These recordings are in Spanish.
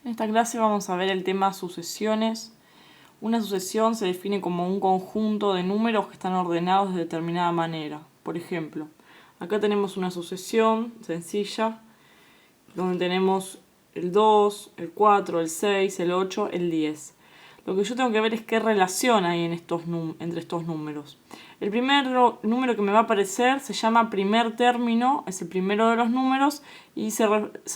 En esta clase vamos a ver el tema sucesiones. Una sucesión se define como un conjunto de números que están ordenados de determinada manera. Por ejemplo, acá tenemos una sucesión sencilla donde tenemos el 2, el 4, el 6, el 8, el 10. Lo que yo tengo que ver es qué relación hay entre estos números. El primer número que me va a aparecer se llama primer término, es el primero de los números y se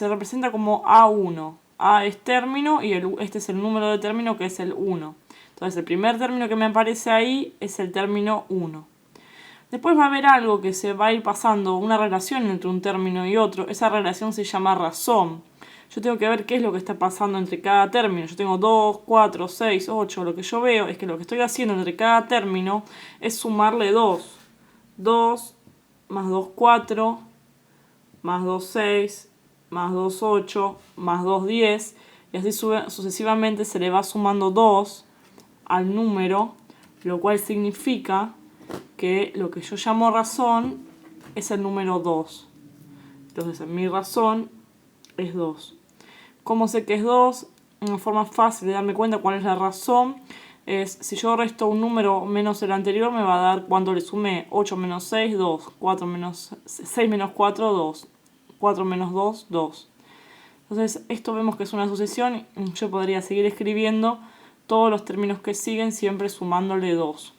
representa como A1. A es término y este es el número de término que es el 1. Entonces el primer término que me aparece ahí es el término 1. Después va a haber algo que se va a ir pasando, una relación entre un término y otro. Esa relación se llama razón. Yo tengo que ver qué es lo que está pasando entre cada término. Yo tengo 2, 4, 6, 8. Lo que yo veo es que lo que estoy haciendo entre cada término es sumarle 2. 2 más 2, 4, más 2, 6, más 2, 8, más 2, 10. Y así sucesivamente se le va sumando 2 al número, lo cual significa que lo que yo llamo razón es el número 2. Entonces mi razón es 2. ¿Cómo sé que es 2? Una forma fácil de darme cuenta cuál es la razón es, si yo resto un número menos el anterior, me va a dar cuando le sumé 8 menos 6, 2. 6 menos 4, 2. 4 menos 2, 2. Entonces esto vemos que es una sucesión. Yo podría seguir escribiendo todos los términos que siguen siempre sumándole 2.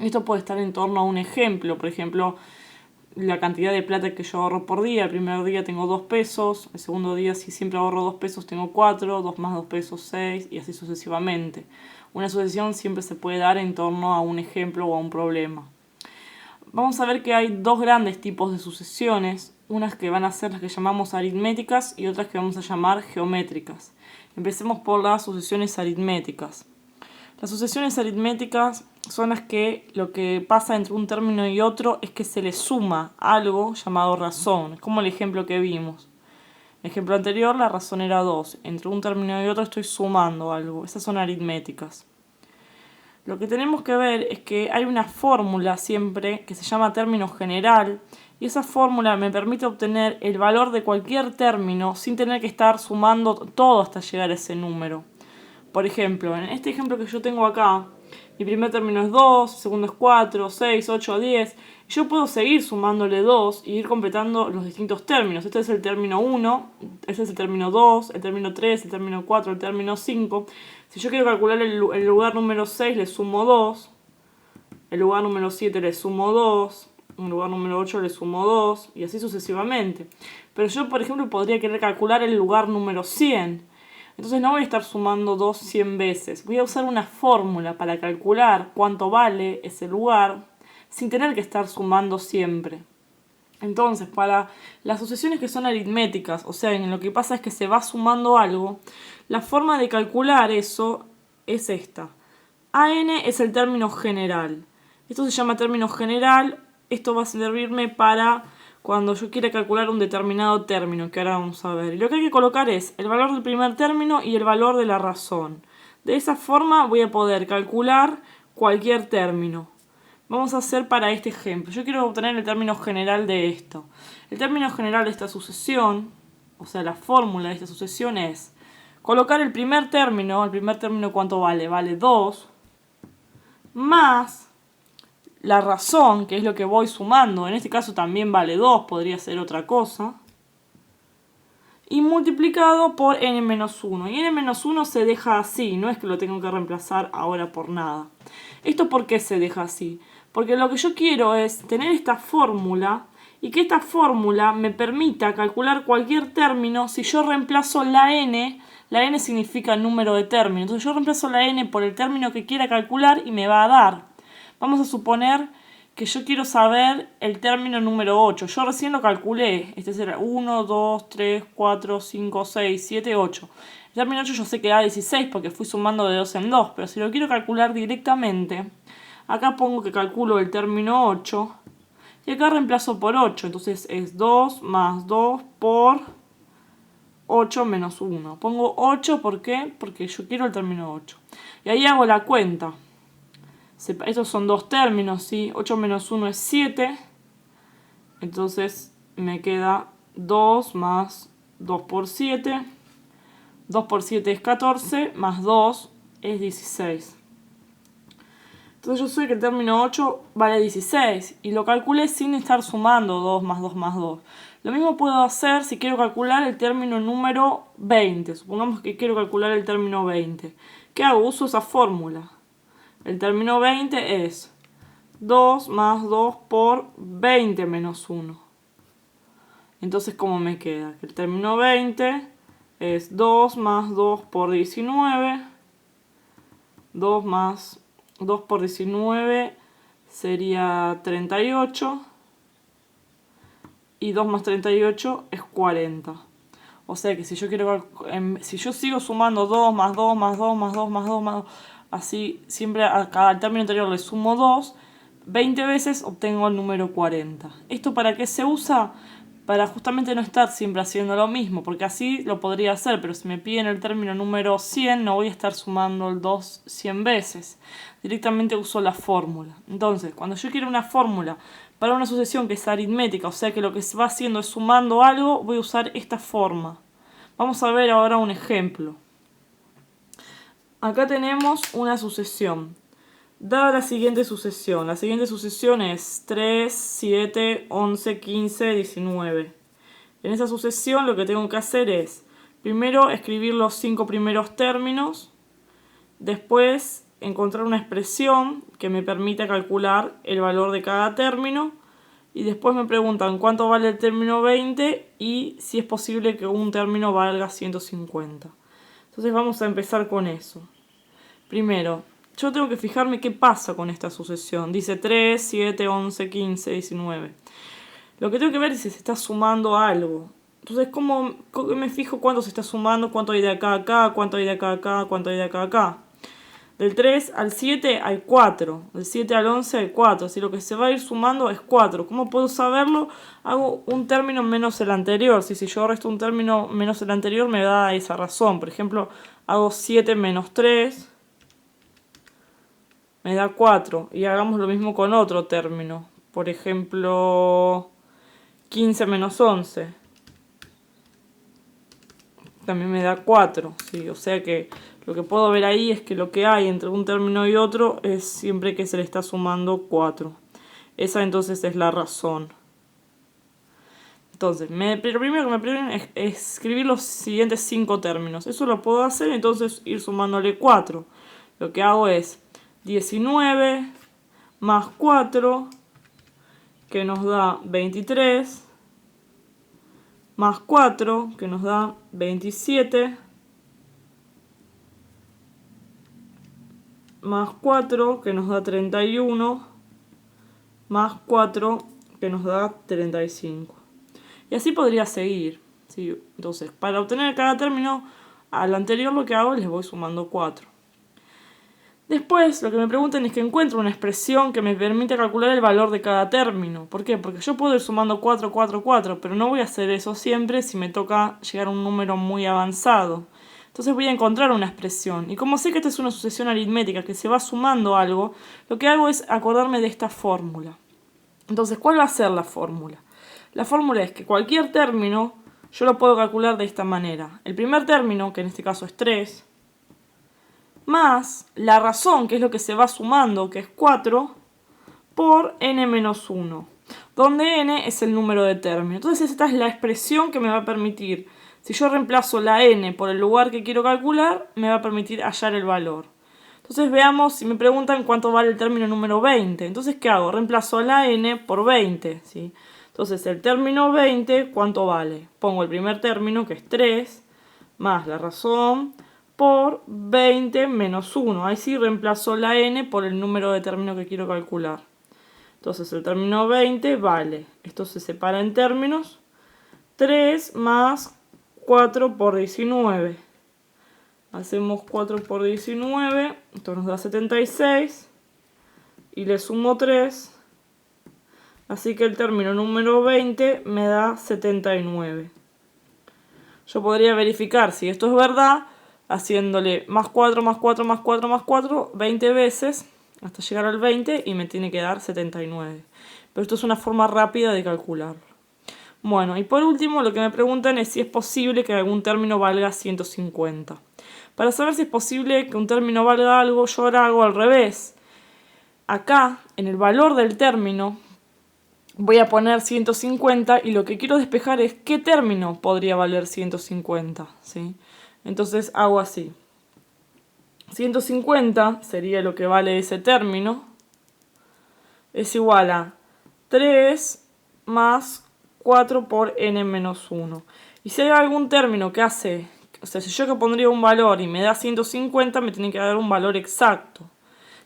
Esto puede estar en torno a un ejemplo. Por ejemplo, la cantidad de plata que yo ahorro por día. El primer día tengo 2 pesos. El segundo día, si siempre ahorro 2 pesos, tengo 4. 2 más 2 pesos, 6. Y así sucesivamente. Una sucesión siempre se puede dar en torno a un ejemplo o a un problema. Vamos a ver que hay dos grandes tipos de sucesiones. Unas que van a ser las que llamamos aritméticas y otras que vamos a llamar geométricas. Empecemos por las sucesiones aritméticas. Las sucesiones aritméticas son las que lo que pasa entre un término y otro es que se le suma algo llamado razón. Es como el ejemplo que vimos. En el ejemplo anterior la razón era 2. Entre un término y otro estoy sumando algo. Esas son aritméticas. Lo que tenemos que ver es que hay una fórmula siempre que se llama término general y esa fórmula me permite obtener el valor de cualquier término sin tener que estar sumando todo hasta llegar a ese número. Por ejemplo, en este ejemplo que yo tengo acá, mi primer término es 2, el segundo es 4, 6, 8, 10. Y yo puedo seguir sumándole 2 y ir completando los distintos términos. Este es el término 1, este es el término 2, el término 3, el término 4, el término 5. Si yo quiero calcular el lugar número 6, le sumo 2. El lugar número 7 le sumo 2. El lugar número 8 le sumo 2. Y así sucesivamente. Pero yo, por ejemplo, podría querer calcular el lugar número 100. Entonces no voy a estar sumando 2 100 veces. Voy a usar una fórmula para calcular cuánto vale ese lugar sin tener que estar sumando siempre. Entonces, para las sucesiones que son aritméticas, o sea, en lo que pasa es que se va sumando algo, la forma de calcular eso es esta. AN es el término general. Esto se llama término general. Esto va a servirme para cuando yo quiera calcular un determinado término, que ahora vamos a ver. Y lo que hay que colocar es el valor del primer término y el valor de la razón. De esa forma voy a poder calcular cualquier término. Vamos a hacer para este ejemplo. Yo quiero obtener el término general de esto. El término general de esta sucesión, o sea, la fórmula de esta sucesión es colocar el primer término. El primer término, ¿cuánto vale? Vale 2, más la razón, que es lo que voy sumando. En este caso también vale 2, podría ser otra cosa. Y multiplicado por n-1. Y n-1 se deja así, no es que lo tengo que reemplazar ahora por nada. ¿Esto por qué se deja así? Porque lo que yo quiero es tener esta fórmula y que esta fórmula me permita calcular cualquier término si yo reemplazo la n significa el número de términos. Entonces yo reemplazo la n por el término que quiera calcular y me va a dar. Vamos a suponer que yo quiero saber el término número 8. Yo recién lo calculé. Este será 1, 2, 3, 4, 5, 6, 7, 8. El término 8 yo sé que da 16 porque fui sumando de 2 en 2. Pero si lo quiero calcular directamente, acá pongo que calculo el término 8. Y acá reemplazo por 8. Entonces es 2 más 2 por 8 menos 1. Pongo 8, ¿por qué? Porque yo quiero el término 8. Y ahí hago la cuenta. Estos son dos términos, ¿sí? 8 menos 1 es 7. Entonces me queda 2 más 2 por 7. 2 por 7 es 14, más 2 es 16. Entonces yo sé que el término 8 vale 16 y lo calculé sin estar sumando 2 más 2 más 2. Lo mismo puedo hacer si quiero calcular el término número 20. Supongamos que quiero calcular el término 20. ¿Qué hago? Uso esa fórmula. El término 20 es 2 más 2 por 20 menos 1. Entonces, ¿cómo me queda? El término 20 es 2 más 2 por 19. 2 más 2 por 19 sería 38. Y 2 más 38 es 40. O sea que si yo sigo sumando 2 más 2 más 2 más 2 más 2 más 2, así siempre a cada término anterior le sumo 2, 20 veces obtengo el número 40. ¿Esto para qué se usa? Para justamente no estar siempre haciendo lo mismo, porque así lo podría hacer, pero si me piden el término número 100 no voy a estar sumando el 2 100 veces. Directamente uso la fórmula. Entonces, cuando yo quiero una fórmula para una sucesión que es aritmética, o sea que lo que se va haciendo es sumando algo, voy a usar esta forma. Vamos a ver ahora un ejemplo. Acá tenemos una sucesión. Dada la siguiente sucesión es 3, 7, 11, 15, 19. En esa sucesión lo que tengo que hacer es, primero escribir los 5 primeros términos, después encontrar una expresión que me permita calcular el valor de cada término, y después me preguntan cuánto vale el término 20 y si es posible que un término valga 150. Entonces vamos a empezar con eso. Primero, yo tengo que fijarme qué pasa con esta sucesión. Dice 3, 7, 11, 15, 19. Lo que tengo que ver es si se está sumando algo. Entonces, ¿cómo me fijo cuánto se está sumando? ¿Cuánto hay de acá a acá? ¿Cuánto hay de acá a acá? ¿Cuánto hay de acá a acá? Del 3 al 7 hay 4. Del 7 al 11 hay 4. Así lo que se va a ir sumando es 4. ¿Cómo puedo saberlo? Hago un término menos el anterior. Si yo resto un término menos el anterior me da esa razón. Por ejemplo, hago 7 menos 3. Me da 4. Y hagamos lo mismo con otro término. Por ejemplo, 15 menos 11. También me da 4. ¿Sí? O sea que lo que puedo ver ahí es que lo que hay entre un término y otro es siempre que se le está sumando 4. Esa entonces es la razón. Entonces, lo primero que me piden es escribir los siguientes 5 términos. Eso lo puedo hacer, entonces ir sumándole 4. Lo que hago es 19 más 4, que nos da 23, más 4, que nos da 27, más 4, que nos da 31, más 4, que nos da 35. Y así podría seguir. ¿Sí? Entonces, para obtener cada término, al anterior lo que hago es les voy sumando 4. Después, lo que me preguntan es que encuentro una expresión que me permite calcular el valor de cada término. ¿Por qué? Porque yo puedo ir sumando 4, 4, 4, pero no voy a hacer eso siempre si me toca llegar a un número muy avanzado. Entonces voy a encontrar una expresión. Y como sé que esta es una sucesión aritmética que se va sumando algo, lo que hago es acordarme de esta fórmula. Entonces, ¿cuál va a ser la fórmula? La fórmula es que cualquier término yo lo puedo calcular de esta manera. El primer término, que en este caso es 3, más la razón, que es lo que se va sumando, que es 4, por n menos 1, donde n es el número de términos. Entonces esta es la expresión que me va a permitir, si yo reemplazo la n por el lugar que quiero calcular, me va a permitir hallar el valor. Entonces veamos, si me preguntan cuánto vale el término número 20, entonces ¿qué hago? Reemplazo la n por 20, ¿sí? Entonces el término 20, ¿cuánto vale? Pongo el primer término, que es 3, más la razón, por 20 menos 1. Ahí sí reemplazo la n por el número de término que quiero calcular. Entonces el término 20 vale, esto se separa en términos, 3 más 4 por 19. Hacemos 4 por 19, esto nos da 76, y le sumo 3, así que el término número 20 me da 79. Yo podría verificar si esto es verdad, haciéndole más 4, más 4, más 4, más 4, 20 veces, hasta llegar al 20, y me tiene que dar 79. Pero esto es una forma rápida de calcularlo. Bueno, y por último lo que me preguntan es si es posible que algún término valga 150. Para saber si es posible que un término valga algo, yo ahora hago al revés. Acá, en el valor del término, voy a poner 150 y lo que quiero despejar es qué término podría valer 150, ¿sí? Entonces hago así. 150 sería lo que vale ese término. Es igual a 3 más 4 por n menos 1. Y si hay algún término que hace, o sea, si yo que pondría un valor y me da 150, me tiene que dar un valor exacto.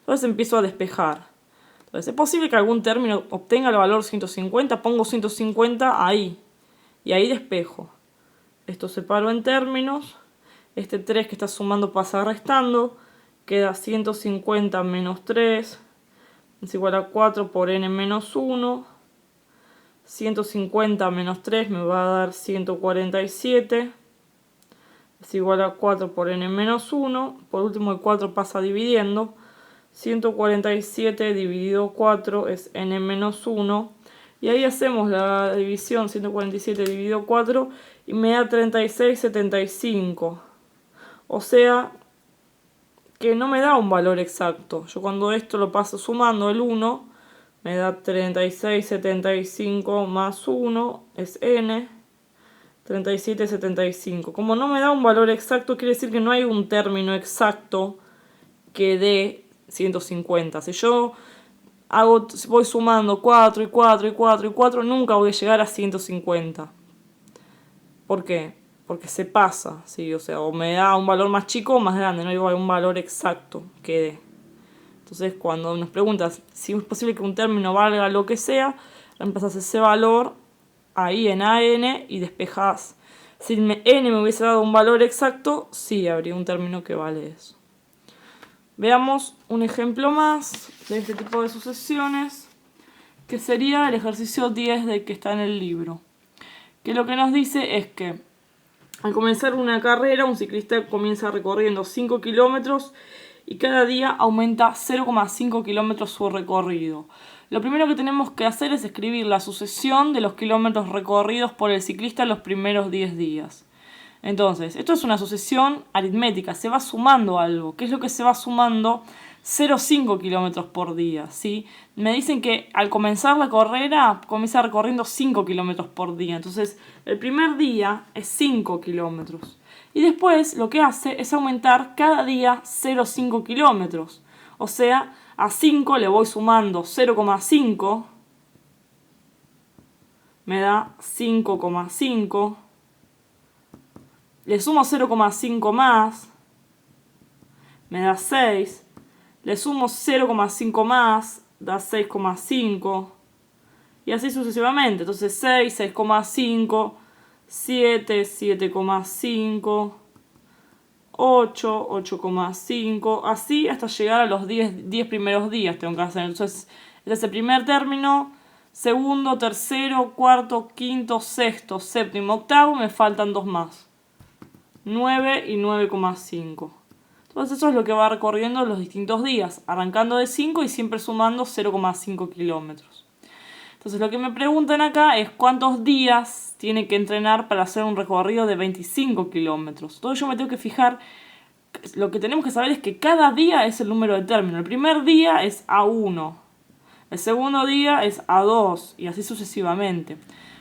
Entonces empiezo a despejar. Entonces, ¿es posible que algún término obtenga el valor 150? Pongo 150 ahí. Y ahí despejo. Esto separo en términos. Este 3 que está sumando pasa restando. Queda 150 menos 3. Es igual a 4 por n menos 1. 150 menos 3 me va a dar 147. Es igual a 4 por n menos 1. Por último el 4 pasa dividiendo. 147 dividido 4 es n menos 1. Y ahí hacemos la división, 147 dividido 4, y me da 36,75. O sea que no me da un valor exacto. Yo cuando esto lo paso sumando el 1, me da 36,75 más 1 es n. 37,75. Como no me da un valor exacto, quiere decir que no hay un término exacto que dé 150. Si yo voy sumando 4 y 4 y 4 y 4, nunca voy a llegar a 150. ¿Por qué? Porque se pasa, ¿sí? O sea, o me da un valor más chico o más grande, no hay un valor exacto que dé. Entonces, cuando nos preguntas si es posible que un término valga lo que sea, reemplazas ese valor ahí en AN y despejás. Si n me hubiese dado un valor exacto, sí habría un término que vale eso. Veamos un ejemplo más de este tipo de sucesiones, que sería el ejercicio 10 que está en el libro. Que lo que nos dice es que al comenzar una carrera, un ciclista comienza recorriendo 5 kilómetros y cada día aumenta 0,5 kilómetros su recorrido. Lo primero que tenemos que hacer es escribir la sucesión de los kilómetros recorridos por el ciclista en los primeros 10 días. Entonces, esto es una sucesión aritmética, se va sumando algo. ¿Qué es lo que se va sumando? 0,5 kilómetros por día, ¿sí? Me dicen que al comenzar la carrera comienza recorriendo 5 kilómetros por día. Entonces, el primer día es 5 kilómetros. Y después lo que hace es aumentar cada día 0,5 kilómetros. O sea, a 5 le voy sumando 0,5. Me da 5,5. Le sumo 0,5 más. Me da 6. Le sumo 0,5 más. Da 6,5. Y así sucesivamente. Entonces 6, 6,5. 7, 7,5. 8, 8,5. Así hasta llegar a los 10 primeros días tengo que hacer. Entonces este es el primer término. Segundo, tercero, cuarto, quinto, sexto, séptimo, octavo. Me faltan 2 más. 9 y 9,5. Entonces eso es lo que va recorriendo los distintos días, arrancando de 5 y siempre sumando 0,5 kilómetros. Entonces lo que me preguntan acá es cuántos días tiene que entrenar para hacer un recorrido de 25 kilómetros. Entonces yo me tengo que fijar, lo que tenemos que saber es que cada día es el número de término. El primer día es A1, el segundo día es A2 y así sucesivamente.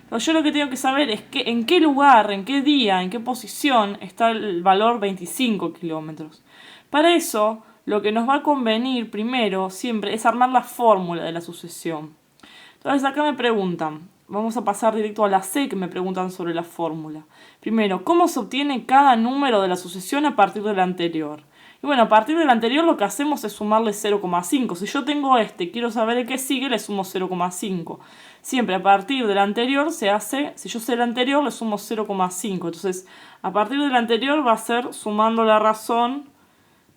Pero yo lo que tengo que saber es que en qué lugar, en qué día, en qué posición está el valor 25 kilómetros. Para eso, lo que nos va a convenir primero siempre es armar la fórmula de la sucesión. Entonces acá me preguntan, vamos a pasar directo a la C que me preguntan sobre la fórmula. Primero, ¿cómo se obtiene cada número de la sucesión a partir del anterior? Y bueno, a partir del anterior lo que hacemos es sumarle 0,5. Si yo tengo quiero saber el que sigue, le sumo 0,5. Siempre a partir del anterior se hace, si yo sé el anterior, le sumo 0,5. Entonces, a partir del anterior va a ser sumando la razón,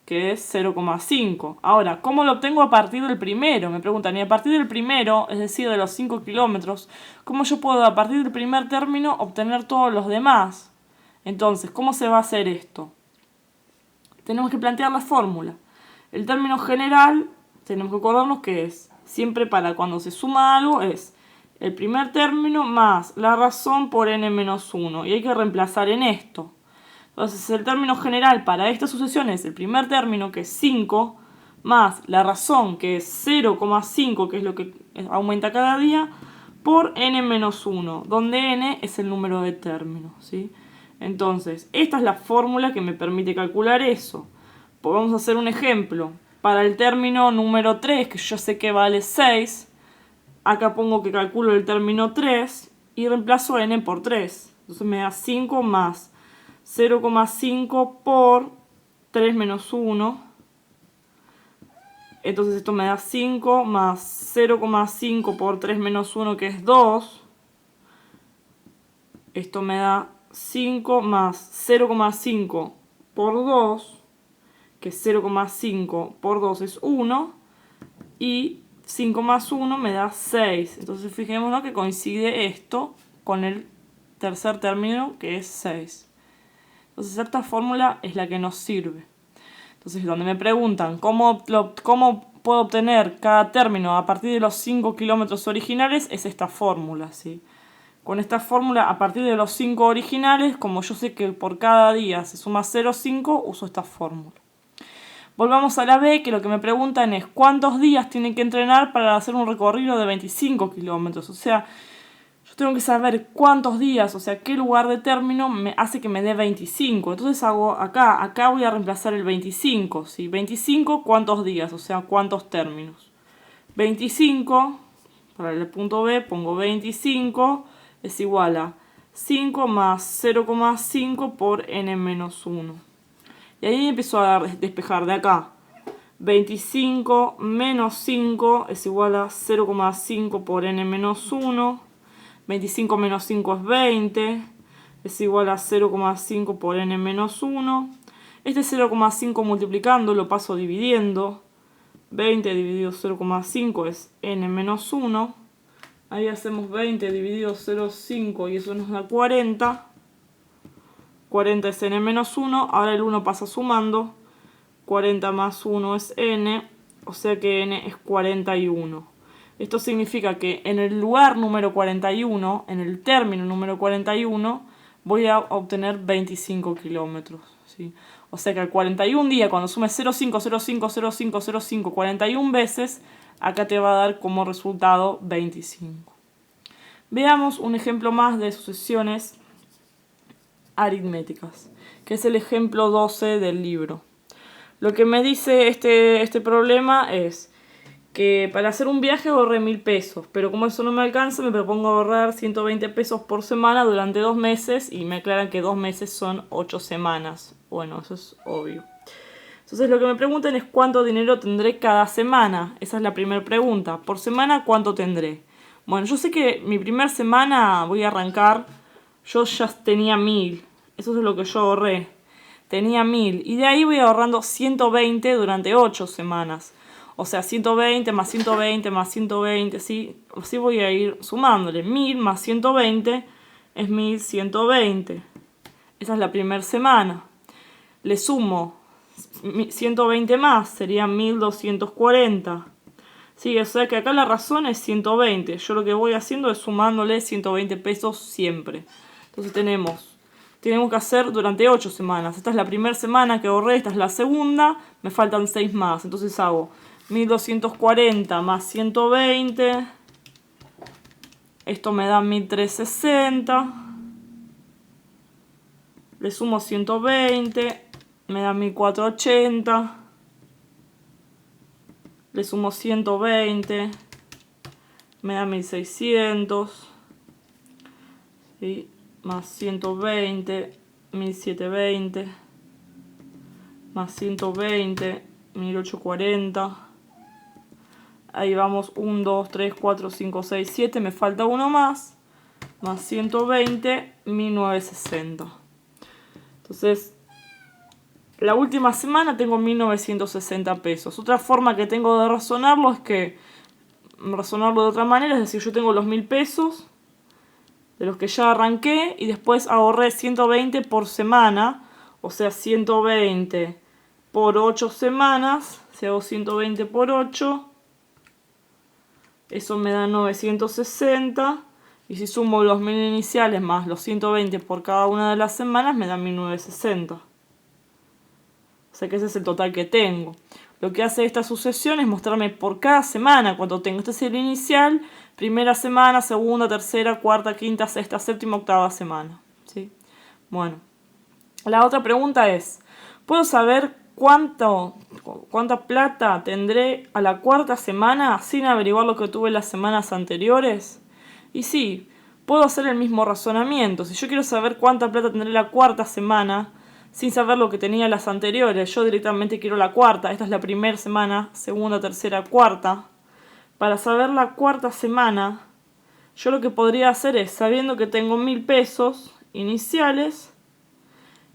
que es 0,5. Ahora, ¿cómo lo obtengo a partir del primero? Me preguntan, y a partir del primero, es decir, de los 5 kilómetros, ¿cómo yo puedo a partir del primer término obtener todos los demás? Entonces, ¿cómo se va a hacer esto? Tenemos que plantear la fórmula. El término general, tenemos que acordarnos que es, siempre para cuando se suma algo, es el primer término más la razón por n menos 1. Y hay que reemplazar en esto. Entonces el término general para esta sucesión es el primer término, que es 5, más la razón, que es 0,5, que es lo que aumenta cada día, por n menos 1, donde n es el número de términos, ¿sí? Entonces, esta es la fórmula que me permite calcular eso. Pues vamos a hacer un ejemplo. Para el término número 3, que yo sé que vale 6, acá pongo que calculo el término 3 y reemplazo n por 3. Entonces me da 5 más 0,5 por 3 menos 1. Entonces esto me da 5 más 0,5 por 3 menos 1, que es 2. Esto me da 5 más 0,5 por 2, que 0,5 por 2 es 1. Y 5 más 1 me da 6. Entonces fijémonos que coincide esto con el tercer término, que es 6. Entonces esta fórmula es la que nos sirve. Entonces donde me preguntan cómo puedo obtener cada término a partir de los 5 kilómetros originales, es esta fórmula, ¿sí? Con esta fórmula, a partir de los 5 originales, como yo sé que por cada día se suma 0,5, uso esta fórmula. Volvamos a la B, que lo que me preguntan es cuántos días tienen que entrenar para hacer un recorrido de 25 kilómetros. O sea, yo tengo que saber cuántos días, o sea, qué lugar de término me hace que me dé 25. Entonces hago acá voy a reemplazar el 25, ¿sí? 25, ¿cuántos días? O sea, ¿cuántos términos? 25, para el punto B pongo 25, es igual a 5 más 0,5 por n menos 1. Y ahí empiezo a despejar de acá. 25 menos 5 es igual a 0,5 por n menos 1. 25 menos 5 es 20. Es igual a 0,5 por n menos 1. Este 0,5 multiplicando lo paso dividiendo. 20 dividido 0,5 es n menos 1. Ahí hacemos 20 dividido 0,5 y eso nos da 40. 40 es n menos 1, ahora el 1 pasa sumando, 40 más 1 es n, o sea que n es 41. Esto significa que en el lugar número 41, en el término número 41, voy a obtener 25 kilómetros, ¿sí? O sea que al 41 día, cuando sumes 0,5, 0,5, 0,5, 0,5, 41 veces, acá te va a dar como resultado 25. Veamos un ejemplo más de sucesiones aritméticas, que es el ejemplo 12 del libro. Lo que me dice este problema es que para hacer un viaje ahorré 1000 pesos, pero como eso no me alcanza, me propongo ahorrar 120 pesos por semana durante 2 meses y me aclaran que 2 meses son 8 semanas. Bueno, eso es obvio. Entonces lo que me preguntan es cuánto dinero tendré cada semana. Esa es la primera pregunta. Por semana, ¿cuánto tendré? Bueno, yo sé que mi primera semana voy a arrancar, yo ya tenía 1000. Eso es lo que yo ahorré. Tenía 1000. Y de ahí voy ahorrando 120 durante 8 semanas. O sea, 120 más 120 más 120, ¿sí? Así voy a ir sumándole. 1000 más 120 es 1120. Esa es la primera semana. Le sumo 120 más, serían 1240. Sí, o sea que acá la razón es 120. Yo lo que voy haciendo es sumándole 120 pesos siempre. Entonces tenemos que hacer durante 8 semanas. Esta es la primera semana que ahorré, esta es la segunda, me faltan 6 más. Entonces hago 1240 más 120. Esto me da 1360. Le sumo 120, me da 1480. Le sumo 120, me da 1600. ¿Sí? Más 120, 1720, más 120, 1840. Ahí vamos, 1, 2, 3, 4, 5, 6, 7, me falta uno más 120, 1960. Entonces, la última semana tengo 1960 pesos. Otra forma que tengo de razonarlo es que, razonarlo de otra manera, es decir, yo tengo los 1000 pesos de los que ya arranqué y después ahorré 120 por semana, o sea 120 por 8 semanas, si hago 120 por 8, Eso me da 960. Y si sumo los 1000 iniciales más los 120 por cada una de las semanas, me da 1960. O sea que ese es el total que tengo. Lo que hace esta sucesión es mostrarme por cada semana cuánto tengo. Este es el inicial, primera semana, segunda, tercera, cuarta, quinta, sexta, séptima, octava semana. ¿Sí? Bueno, la otra pregunta es, ¿puedo saber cuánta plata tendré a la cuarta semana sin averiguar lo que tuve las semanas anteriores? Y sí, puedo hacer el mismo razonamiento. Si yo quiero saber cuánta plata tendré la cuarta semana sin saber lo que tenía las anteriores, yo directamente quiero la cuarta. Esta es la primera semana, segunda, tercera, cuarta. Para saber la cuarta semana, yo lo que podría hacer es, sabiendo que tengo 1000 pesos iniciales,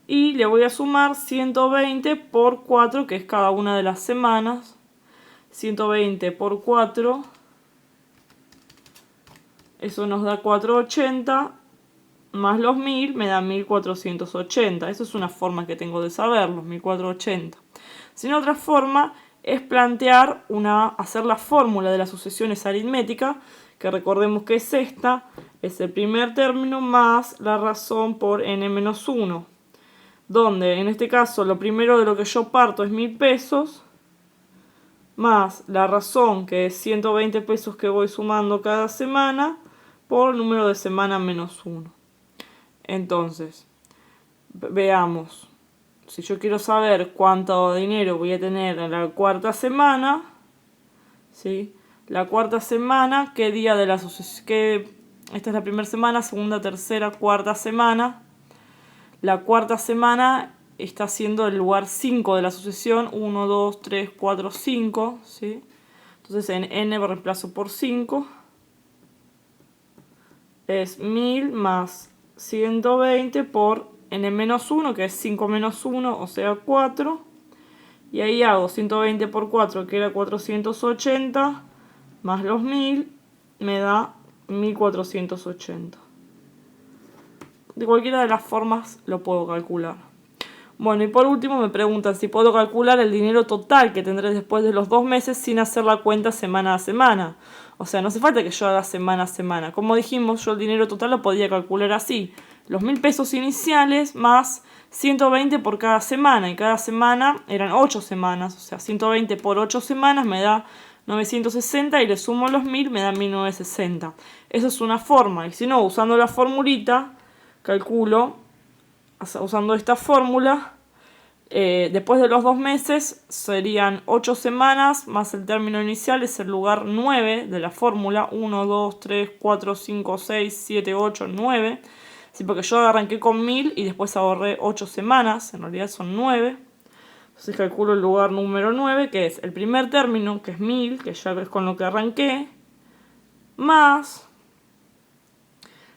y le voy a sumar 120 por 4, que es cada una de las semanas. 120 por 4, eso nos da 480, más los 1000 me da 1480. Esa es una forma que tengo de saberlo, 1480. Si no, otra forma es plantear hacer la fórmula de las sucesiones aritméticas, que recordemos que es esta, es el primer término más la razón por n-1, donde en este caso lo primero de lo que yo parto es 1000 pesos, más la razón, que es 120 pesos que voy sumando cada semana, por el número de semana menos 1. Entonces, veamos. Si yo quiero saber cuánto dinero voy a tener en la cuarta semana, ¿sí? La cuarta semana, ¿qué día de la sucesión? Esta es la primera semana, segunda, tercera, cuarta semana. La cuarta semana está siendo el lugar 5 de la sucesión. 1, 2, 3, 4, 5. ¿Sí? Entonces en n reemplazo por 5. Es 1000 más 120 por n-1, que es 5 menos 1, o sea 4. Y ahí hago 120 por 4, que era 480, más los 1000, me da 1480. De cualquiera de las formas lo puedo calcular. Bueno, y por último me preguntan si puedo calcular el dinero total que tendré después de los 2 meses sin hacer la cuenta semana a semana. O sea, no hace falta que yo haga semana a semana. Como dijimos, yo el dinero total lo podía calcular así. Los 1000 pesos iniciales más 120 por cada semana. Y cada semana eran 8 semanas. O sea, 120 por 8 semanas me da 960 y le sumo los 1000, me da 1960. Esa es una forma. Y si no, usando la formulita, calculo, usando esta fórmula, después de los 2 meses serían 8 semanas más el término inicial, es el lugar 9 de la fórmula. 1, 2, 3, 4, 5, 6, 7, 8, 9. Sí, porque yo arranqué con 1000 y después ahorré 8 semanas, en realidad son 9. Entonces calculo el lugar número 9, que es el primer término, que es 1000, que ya es con lo que arranqué, más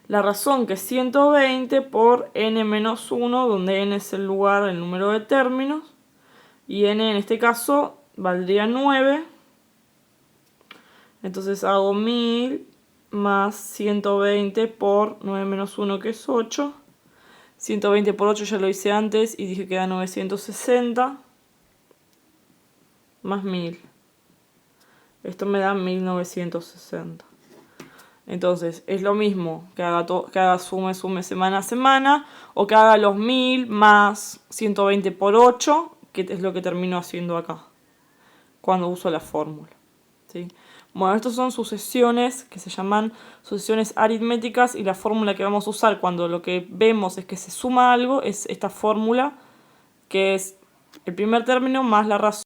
la razón, que es 120 por n-1, donde n es el lugar, el número de términos, y n en este caso valdría 9. Entonces hago 1000 más 120 por 9 menos 1, que es 8. 120 por 8 ya lo hice antes y dije que da 960, más 1000. Esto me da 1960. Entonces, es lo mismo que haga sume semana a semana, o que haga los 1000 más 120 por 8, que es lo que termino haciendo acá, cuando uso la fórmula. ¿Sí? Bueno, estas son sucesiones que se llaman sucesiones aritméticas, y la fórmula que vamos a usar cuando lo que vemos es que se suma algo es esta fórmula, que es el primer término más la razón.